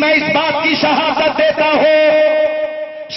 میں اس بات کی شہادت دیتا ہوں،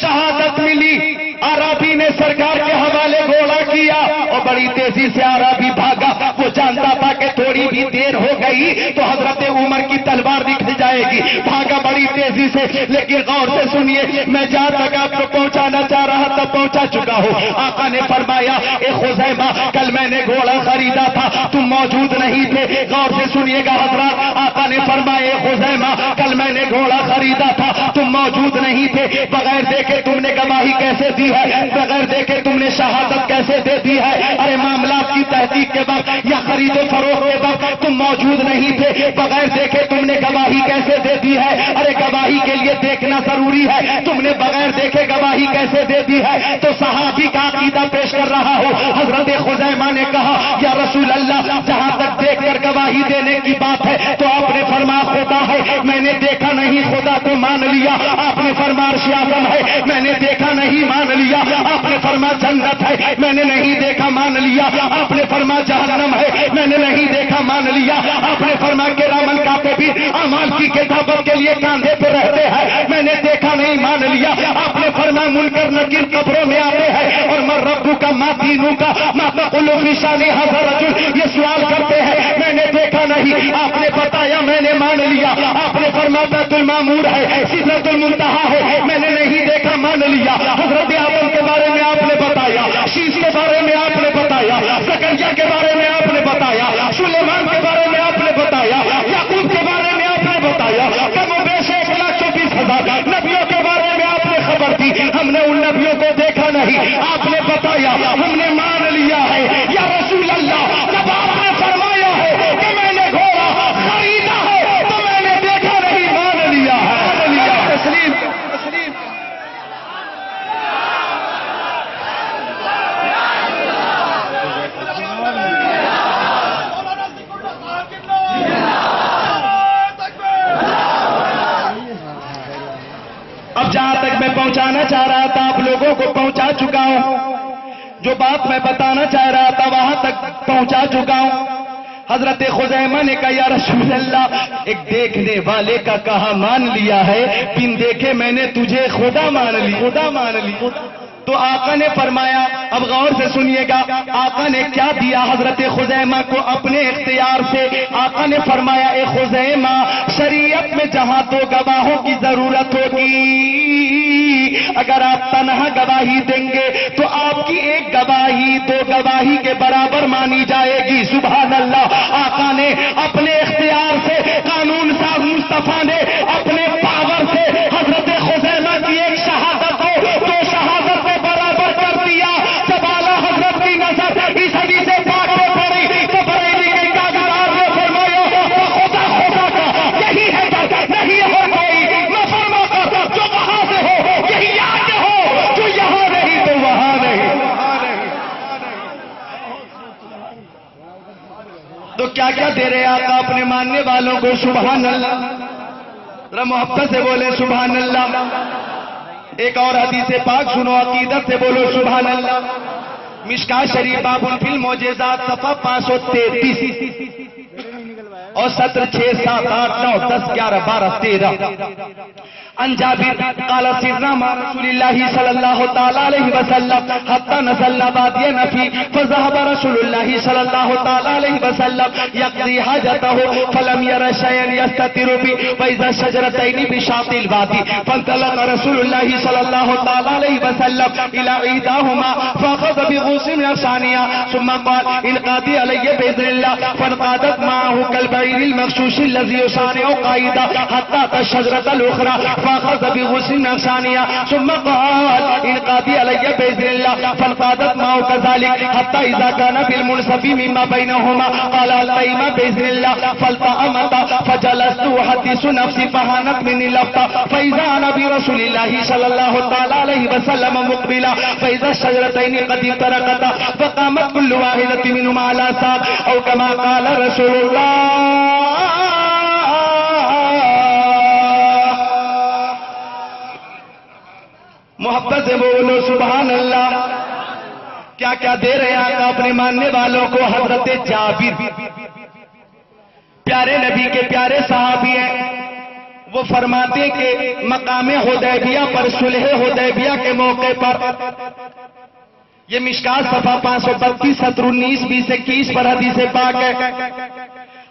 شہادت ملی، عربی نے سرکار کے حوالے گھوڑا کیا اور بڑی تیزی سے عربی بھاگا۔ وہ جانتا تھا کہ تھوڑی بھی دیر ہو گئی تو حضرت عمر کی تلوار نکل جائے گی، بھاگا بڑی تیزی سے۔ لیکن غور سے سنیے، میں جہاں تک آپ کو پہنچانا چاہ رہا تھا پہنچا چکا ہوں۔ آقا نے فرمایا اے خزیمہ، کل میں نے گھوڑا خریدا تھا، تم موجود نہیں تھے۔ غور سے سنیے گا حضرات، آقا نے فرمایا اے خزیمہ، کل میں نے گھوڑا خریدا تھا، تم موجود نہیں تھے۔ بغیر دیکھے تم نے گواہی کیسے دی ہے؟ بغیر دیکھے تم نے شہادت کیسے دے دی ہے؟ ارے معاملات کی تحقیق کے وقت یا خرید و فروخت کے وقت تم موجود نہیں تھے، بغیر دیکھے تم نے گواہی کیسے دے دی ہے؟ ارے گواہی کے لیے دیکھنا ضروری ہے، تم نے بغیر دیکھے گواہی کیسے دے دی ہے؟ تو صحابی کا عقیدہ پیش کر رہا ہو۔ حضرت خزیمہ نے کہا یا رسول اللہ، جہاں تک دیکھ کر گواہی دینے کی بات ہے تو آپ نے فرمایا خدا ہے، میں نے دیکھا نہیں، خدا کو مان لیا۔ آپ نے فرمایا عرش اعظم ہے، میں نے دیکھا نہیں، مان لیا۔ آپ نے فرمایا جنت ہے، میں نے نہیں دیکھا، مان لیا۔ آپ نے فرمایا جہنم ہے، میں نے نہیں دیکھا، مان لیا۔ آپ نے فرمایا کرامن کاتبین اعمال کی کتابت کے لیے کاندھے پہ رہتے ہیں، میں نے دیکھا نہیں، مان لیا۔ آپ نے فرمایا منکر نکیر قبروں میں آتے ہیں اور من ربو کا ما دینو کا ما تقول فی شان ھذا الرجل، یہ سوال کرتے ہیں، میں نے دیکھا نہیں۔ آپ نے بتایا، میں نے مان لیا۔ آپ نے فرمایا بیت المعمور ہے، سدرۃ المنتہا ہے، میں نے نہیں دیکھا، مان لیا۔ حضرت آدم کے بارے میں آپ نے بتایا، شیش کے بارے میں آپ نے بتایا، زکریا کے بارے میں آپ نے بتایا، سلیمان کے بارے میں آپ نے بتایا، یعقوب کے بارے میں آپ نے بتایا، کم و بیش 1,24,000 نبیوں کے بارے میں آپ نے خبر دی۔ ہم نے ان نبیوں کو دیکھا نہیں، آپ نے بتایا، ہم نے مان لیا ہے۔ یا رسول اللہ، جب آپ نے فرمایا ہے کہ میں نے گھوڑا خریدا ہے تو میں نے دیکھا نہیں، مان لیا ہے۔ تسلیم جہاں تک میں پہنچانا چاہ رہا تھا آپ لوگوں کو پہنچا چکا ہوں، جو بات میں بتانا چاہ رہا تھا وہاں تک پہنچا چکا ہوں۔ حضرت خزیمہ نے کہا یا رسول اللہ، ایک دیکھنے والے کا کہا مان لیا ہے، بن دیکھے میں نے تجھے خدا مان لی۔ تو آقا نے فرمایا، اب غور سے سنیے گا، آقا نے کیا دیا حضرت خزیمہ کو اپنے اختیار سے؟ آقا نے فرمایا اے خزیمہ، شریعت میں جہاں تو گواہوں کی ضرورت ہوگی، اگر آپ تنہا گواہی دیں گے تو آپ کی ایک گواہی 2 گواہی کے برابر مانی جائے گی۔ سبحان اللہ۔ آقا نے اپنے اختیار سے، قانون ساز مصطفیٰ نے اپنے پاور سے حضرت خزیمہ کی ایک شہادت ہو 2 شہادت کو برابر کر دیا۔ جب اعلیٰ حضرت کی نظر اس حدیث پاک پہ پڑی تو بریلی کے کاغذات نے فرمایا خدا کا یہی ہے ڈر، نہیں ہو کوئی میں فرما کر جو وہاں سے ہو یہی آگے ہو، جو یہاں نہیں تو وہاں نہیں۔ تو کیا کیا دے رہے آقا اپنے ماننے والوں کو؟ سبحان اللہ، ذرا محبت سے بولے سبحان اللہ۔ ایک اور حدیث پاک سنو، عقیدت سے بولو سبحان اللہ۔ مشکات شریف باب فی المعجزات صفحہ 533 اور سطر 6 7 8 9 10 11 12 13۔ عن جابر قال سرنا مع رسول الله صلى الله تعالى عليه وسلم حتى نزلنا باديا نفي فذهب رسول الله صلى الله تعالى عليه وسلم يقضي حاجته فلم ير شيئا يستتر به فإذا شجرتين بشاطئ الوادي فانطلق رسول الله صلى الله تعالى عليه وسلم إلى إحداهما فأخذ بغصن ثانية ثم قال انقادي علي بإذن الله فانقادت معه كالبعير المغشوش الذي يصانع قائدا حتى أتى الشجرة الأخرى فأخذ بغصن ثانية ثم قال انقادي علي بإذن الله فانقادت معه كذلك حتى إذا كان بالمنصف مما بينهما قال التئم بإذن الله فالتأمت فجلست أحدث نفسي فهانت مني اللفظة فإذا أنا برسول الله صلى الله تعالى عليه وسلم مقبلا فإذا الشجرتين قد افترقتا فقامت كل واحدة منهما على ساق أو كما قال رسول الله۔ محبت سے بولو سبحان اللہ۔ کیا کیا دے رہے ہیں آقا اپنے ماننے والوں کو؟ حضرت جابر پیارے نبی کے پیارے صحابی ہیں، وہ فرماتے کہ مقام حدیبیہ پر صلح حدیبیہ کے موقع پر، یہ مشکات صفحہ 532 سطر 19 20 21 پر حدیث پاک ہے،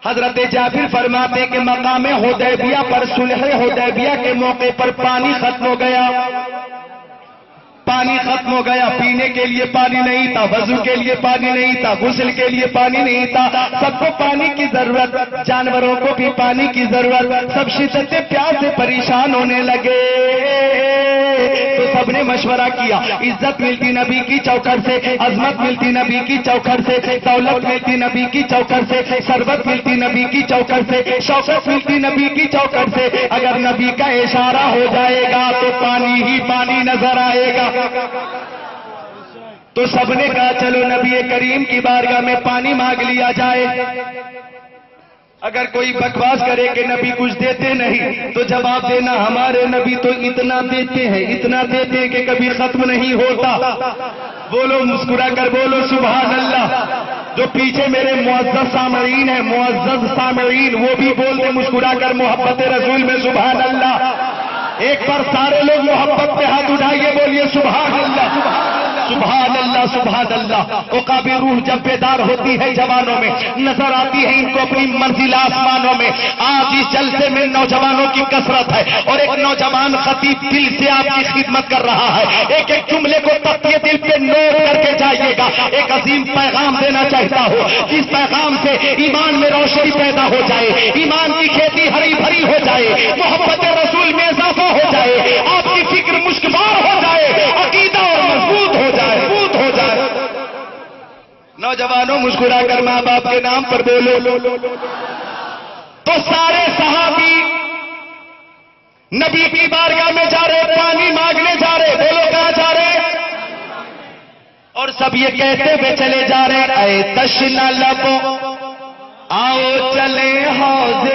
حضرت جابر فرماتے کہ مقام حدیبیہ پر صلح حدیبیہ کے موقع پر پانی ختم ہو گیا، پانی ختم ہو گیا، پینے کے لیے پانی نہیں تھا، وضو کے لیے پانی نہیں تھا، غسل کے لیے پانی نہیں تھا، سب کو پانی کی ضرورت، جانوروں کو بھی پانی کی ضرورت، سب شدت پیاس سے پریشان ہونے لگے، تو سب نے مشورہ کیا، عزت ملتی نبی کی چوکھٹ سے، عظمت ملتی نبی کی چوکھٹ سے، دولت ملتی نبی کی چوکھٹ سے، ثروت ملتی نبی کی چوکھٹ سے، شوکت ملتی نبی کی چوکھٹ سے، اگر نبی کا اشارہ ہو جائے گا تو پانی ہی پانی نظر آئے گا۔ تو سب نے کہا چلو نبی کریم کی بارگاہ میں پانی مانگ لیا جائے۔ اگر کوئی بکواس کرے کہ نبی کچھ دیتے نہیں تو جواب دینا ہمارے نبی تو اتنا دیتے ہیں، اتنا دیتے ہیں کہ کبھی ختم نہیں ہوتا۔ بولو، مسکرا کر بولو سبحان اللہ۔ جو پیچھے میرے معزز سامعین ہیں، معزز سامعین، وہ بھی بولتے مسکرا کر محبت رسول میں سبحان اللہ۔ ایک بار سارے لوگ محبت پہ ہاتھ اٹھائیے، بولیے سبحان اللہ، سبحان اللہ، سبحان اللہ۔ عقاب روح جب بیدار ہوتی ہے جوانوں میں، نظر آتی ہے ان کو اپنی منزل آسمانوں میں۔ آج اس جلسے میں نوجوانوں کی کثرت ہے اور ایک نوجوان خطیب دل سے آپ کی خدمت کر رہا ہے۔ ایک ایک جملے کو تکیے دل پہ نوٹ کر کے جائیے گا۔ ایک عظیم پیغام دینا چاہتا ہوں، جس پیغام سے ایمان میں روشنی پیدا ہو جائے، ایمان کی کھیتی ہری بھری ہو جائے، محبت رسول میں اضافہ ہو جائے، آپ کی فکر مشکبار ہو جائے، عقیدہ اور مضبوط ہو جائے، مضبوط ہو جائے۔ نوجوانوں مسکرا کر ماں باپ کے نام پر بولو۔ تو سارے صحابی نبی کی بارگاہ میں جا رہے، پانی مانگنے جا رہے، بولو کہاں جا رہے؟ اور سب یہ کہتے ہوئے چلے جا رہے، اے تشنہ لبو آؤ چلے حوض